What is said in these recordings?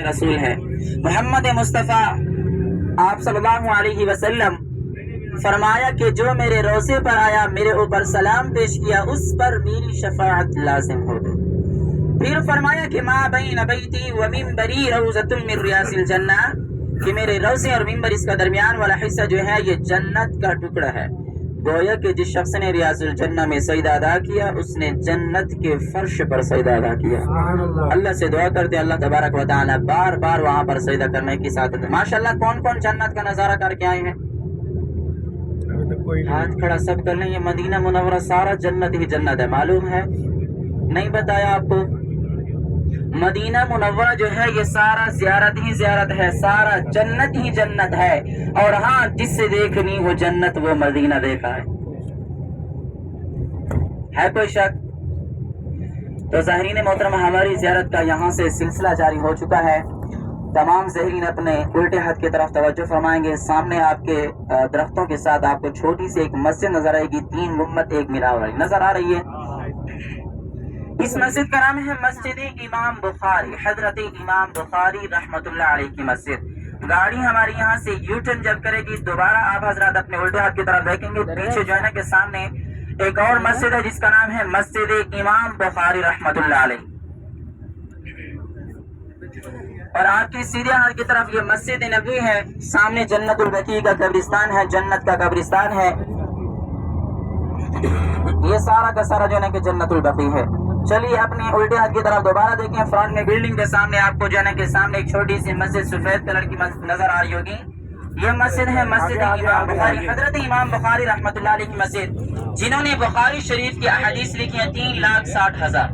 رسول ہے محمد مصطفیٰ آپ صلی اللہ علیہ وسلم فرمایا کہ جو میرے روضے پر آیا میرے اوپر سلام پیش کیا اس پر میری شفاعت لازم ہو گئی۔ پھر فرمایا کہ ما بین بیتی و منبری روضۃ من ریاض الجنہ، کہ میرے روضے اور منبر اس کا درمیان والا حصہ جو ہے یہ جنت کا ٹکڑا ہے۔ گویا کہ جس شخص نے ریاض الجنہ میں سجدہ ادا کیا اس نے جنت کے فرش پر سجدہ ادا کیا۔ اللہ سے دعا کرتے اللہ تبارک و تعالی بار بار وہاں پر سجدہ کرنے کی سعادت دے۔ ماشاءاللہ کون کون جنت کا نظارہ کر کے آئے ہیں؟ ہاتھ کھڑا سب کر لیں۔ یہ مدینہ منورہ سارا جنت ہی جنت ہے، معلوم ہے؟ نہیں بتایا آپ کو؟ مدینہ منورہ جو ہے یہ سارا زیارت ہی زیارت ہے، سارا جنت ہی جنت ہے۔ اور ہاں جس سے دیکھنی ہو جنت وہ مدینہ دیکھا ہے کوئی شک؟ تو ظاہرین محترم ہماری زیارت کا یہاں سے سلسلہ جاری ہو چکا ہے۔ تمام زائرین اپنے الٹے ہاتھ کی طرف توجہ فرمائیں گے۔ سامنے آپ کے درختوں کے ساتھ آپ کو چھوٹی سی ایک مسجد نظر آئے گی، 3 گنبد ایک مینار نظر آ رہی ہے۔ اس مسجد کا نام ہے مسجد امام بخاری، حضرت امام بخاری رحمت اللہ علیہ کی مسجد۔ گاڑی ہماری یہاں سے یو ٹرن جب کرے گی دوبارہ آپ حضرات اپنے الٹے ہاتھ کی طرف دیکھیں گے، پیچھے جو ہے نا کہ سامنے ایک اور مسجد ہے جس کا نام ہے مسجد امام بخاری رحمت اللہ علیہ، اور آپ کی سیدھے ہاتھ کی طرف یہ مسجد نبوی ہے۔ سامنے جنت البقیع کا قبرستان ہے، جنت کا قبرستان ہے۔ یہ سارا کا سارا جو ہے نا کہ جنت البقیع ہے۔ چلیے اپنے الٹے ہاتھ کی طرف دوبارہ دیکھیں۔ فرنٹ میں بلڈنگ کے سامنے آپ کو جو ہے نا کہ سامنے ایک چھوٹی سی مسجد سفید کلر کی نظر آ رہی ہوگی۔ یہ مسجد ہے مسجد امام بخاری، حضرت امام بخاری رحمت اللہ علیہ کی مسجد، جنہوں نے بخاری شریف کی احادیث لکھی ہیں 3,60,000۔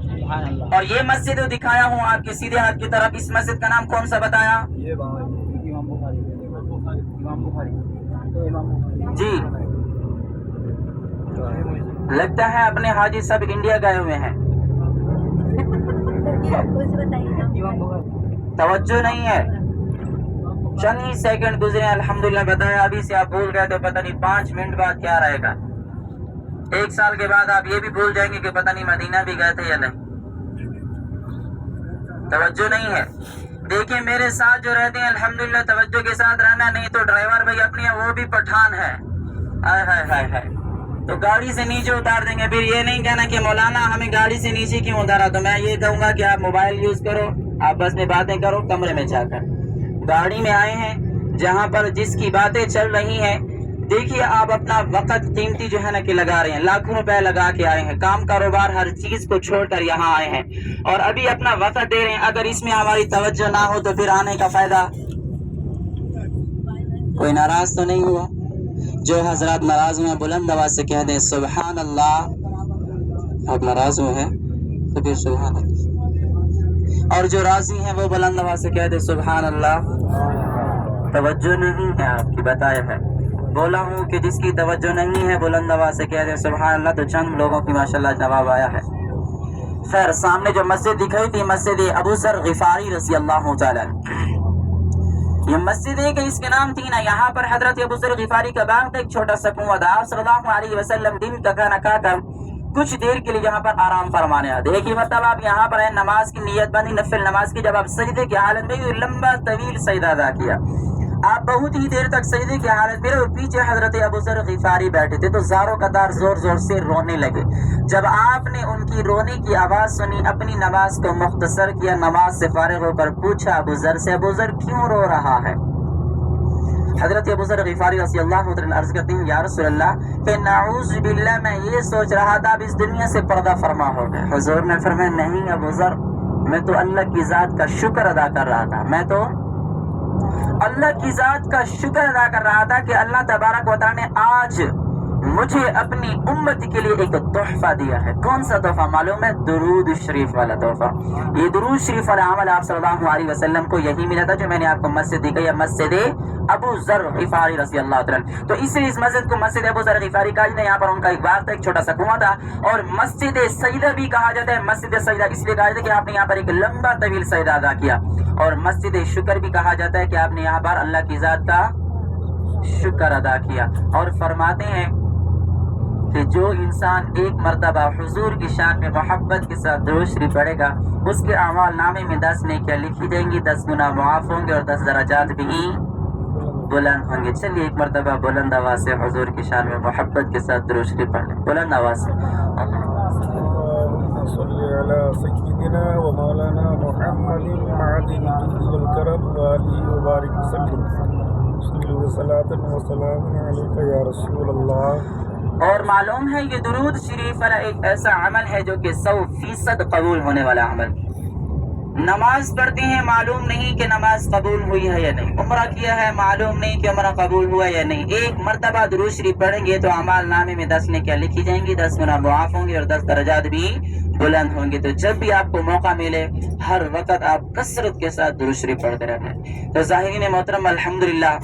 اور یہ مسجد دکھایا ہوں آپ کے سیدھے ہاتھ کی طرف، اس مسجد کا نام کون سا بتایا؟ جی لگتا ہے اپنے حاجی سب انڈیا گئے ہوئے ہیں، توجہ نہیں ہے۔ چند ہی سیکنڈ گزرے الحمدللہ، بتایا ابھی سے آپ بھول گئے تو پتہ نہیں 5 منٹ بعد کیا رہے گا۔ 1 سال کے بعد آپ یہ بھی بھول جائیں گے کہ پتہ نہیں مدینہ بھی گئے تھے یا نہیں۔ توجہ نہیں ہے۔ دیکھیں میرے ساتھ جو رہتے ہیں الحمدللہ توجہ کے ساتھ رہنا، نہیں تو ڈرائیور بھائی اپنے وہ بھی پٹھان ہے، ہائے ہائے ہائے ہائے، تو گاڑی سے نیچے اتار دیں گے۔ پھر یہ نہیں کہنا کہ مولانا ہمیں گاڑی سے نیچے کیوں اتارا، تو میں یہ کہوں گا کہ آپ موبائل یوز کرو، آپ بس میں باتیں کرو کمرے میں جا کر۔ گاڑی میں آئے ہیں جہاں پر جس کی باتیں چل رہی ہیں، دیکھیے آپ اپنا وقت قیمتی جو ہے نا کہ لگا رہے ہیں، لاکھوں روپے لگا کے آئے ہیں، کام کاروبار ہر چیز کو چھوڑ کر یہاں آئے ہیں اور ابھی اپنا وقت دے رہے ہیں۔ اگر اس میں ہماری توجہ نہ ہو تو پھر آنے کا فائدہ؟ کوئی ناراض تو نہیں ہوا؟ جو حضرات ناراض ہوئے ہیں بلند آواز سے کہہ دیں سبحان اللہ۔ آپ ناراض ہوئے ہیں تو پھر سبحان اللہ، اور جو راضی ہیں وہ بلند آواز سے کہہ دیں سبحان اللہ۔ توجہ نہیں ہے آپ کی، بتایا ہے، بولا ہوں کہ جس کی توجہ نہیں ہے بلند آواز سے کہہ دیں سبحان اللہ، تو چند لوگوں کی ماشاءاللہ جواب آیا ہے۔ خیر، سامنے جو مسجد دکھائی تھی مسجد ابو ذر غفاری رضی اللہ تعالی، یہ مسجد ہے کہ اس کے نام تھی نا، یہاں پر حضرت ابو ذر غفاری کا باغ تھا، ایک چھوٹا سا کنواں تھا۔ آپ صلی اللہ علیہ وسلم دن کا کھانا کھا کر کچھ دیر کے لیے یہاں پر آرام فرمانے آتے۔ دیکھیے مطلب آپ یہاں پر ہیں، نماز کی نیت بندی، نفل نماز کی، جب آپ سجدے کی حالت میں لمبا طویل سجدہ ادا کیا، آپ بہت ہی دیر تک سجدے کی حالت میں اور پیچھے حضرت ابو ذر غفاری بیٹھے تھے، تو زاروں قطار زور زور سے رونے لگے۔ جب آپ نے ان کی رونے کی آواز سنی، اپنی نماز کو مختصر کیا، نماز سے فارغ ہو کر پوچھا ابو ذر سے، ابو ذر کیوں رو رہا ہے؟ حضرت ابو ذر غفاری رضی اللہ عنہ عرض کرتے ہیں یا رسول اللہ کہ نعوذ باللہ میں یہ سوچ رہا تھا اب اس دنیا سے پردہ فرما ہو گئے۔ حضور نے فرمایا نہیں ابو ذر، میں تو اللہ کی ذات کا شکر ادا کر رہا تھا، میں تو اللہ کی ذات کا شکر ادا کر رہا تھا کہ اللہ تبارک و تعالی نے آج مجھے اپنی امت کے لیے ایک تحفہ دیا ہے۔ کون سا تحفہ معلوم ہے؟ درود شریف والا تحفہ۔ یہ درود شریف والا عمل آپ صلی اللہ علیہ وسلم کو یہی ملا تھا جو میں نے آپ کو مسجد دکھائی، مسجد ابو ذر غفاری رضی اللہ عنہ۔ تو اس لیے اس مسجد کو مسجد ابو ذر غفاری کہا جاتا ہے۔ یہاں پر ان کا ایک باغ تھا، ایک چھوٹا سا کنواں تھا، اور مسجد سجدہ بھی کہا جاتا ہے۔ مسجد سجدہ اس لیے کہا جاتا ہے کہ آپ نے یہاں پر ایک لمبا طویل سجدہ ادا کیا، اور مسجد شکر بھی کہا جاتا ہے کہ آپ نے یہاں پر اللہ کی ذات کا شکر ادا کیا۔ اور فرماتے ہیں کہ جو انسان ایک مرتبہ حضور کی شان میں محبت کے ساتھ درود شریف پڑھے گا اس کے اعمال نامے میں 10 نیکیاں لکھی جائیں گی، 10 گنا معاف ہوں گے اور 10 درجات بھی بلند ہوں گے۔ چلیے ایک مرتبہ بلند آواز سے حضور کی شان میں محبت کے ساتھ درود شریف پڑھ لیں، بلند آواز سے۔ اللهم صل على سيدنا ومولانا محمد معدن الجود والكرم وآله وبارك وسلم صلوا صلاة وسلام عليك يا رسول الله۔ اور معلوم ہے یہ درود شریف والا ایک ایسا عمل ہے جو کہ 100% قبول ہونے والا عمل۔ نماز پڑھتے ہیں، معلوم نہیں کہ نماز قبول ہوئی ہے یا نہیں، عمرہ کیا ہے، معلوم نہیں کہ عمرہ قبول ہوا یا نہیں، ایک مرتبہ درود شریف پڑھیں گے تو اعمال نامے میں 10 نیکیاں لکھی جائیں گی، 10 گنا معاف ہوں گے اور 10 درجات بھی بلند ہوں گے۔ تو جب بھی آپ کو موقع ملے ہر وقت آپ کثرت کے ساتھ درود شریف پڑھتے رہیں۔ تو ظاہرین محترم، الحمدللہ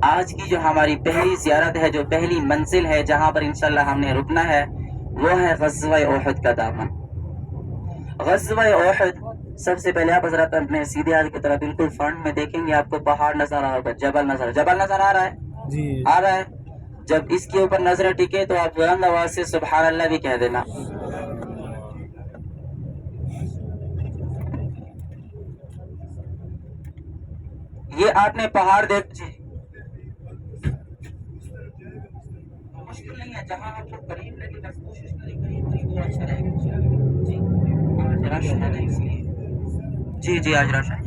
آج کی جو ہماری پہلی زیارت ہے، جو پہلی منزل ہے جہاں پر انشاءاللہ ہم نے رکنا ہے، وہ ہے غزوہ احد کا دامن۔ غزوہ احد، سب سے پہلے آپ حضرات اپنے سیدھے ہاتھ کی طرف بالکل فرنٹ میں دیکھیں گے، آپ کو پہاڑ نظر آ رہا ہوگا، جبل نظر آ رہا ہے جی آ رہا ہے۔ جب اس کے اوپر نظر ٹکے تو آپ بلند آواز سے سبحان اللہ بھی کہہ دینا۔ یہ آپ نے پہاڑ دیکھ جی مشکل نہیں ہے، جہاں آپ کو قریب لگے بس کوشش کریں، قریب وہ اچھا رہے گا۔ جی آج رش ہے نا اس لیے، جی آج رش ہے۔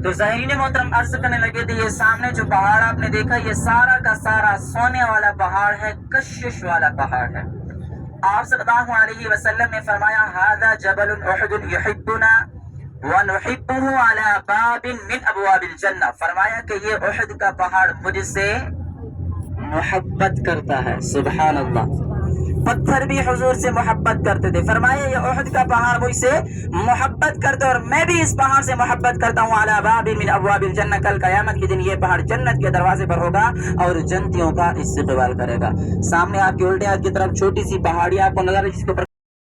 تو ظاہرین محترم عرض کرنے لگے تھے، یہ سامنے جو پہاڑ آپ نے دیکھا یہ سارا کا سارا سونے والا پہاڑ ہے، کشش والا پہاڑ ہے۔ آپ صلی اللہ علیہ وسلم نے فرمایا ھذا جبل احد یحبنا ونحبه على باب من ابواب الجنہ، فرمایا کہ یہ احد کا پہاڑ مجھ سے محبت کرتا ہے، سبحان اللہ۔ پتھر بھی حضور سے محبت کرتے تھے، فرمایا یہ احد کا پہاڑ مجھ سے محبت کرتا ہے اور میں بھی اس پہاڑ سے محبت کرتا ہوں۔ علی باب من ابواب الجنہ، کل قیامت کے دن یہ پہاڑ جنت کے دروازے پر ہوگا اور جنتیوں کا استقبال کرے گا۔ سامنے آپ کے الٹے ہاتھ کی طرف چھوٹی سی پہاڑی آپ کو نظر ہے جس کے اوپر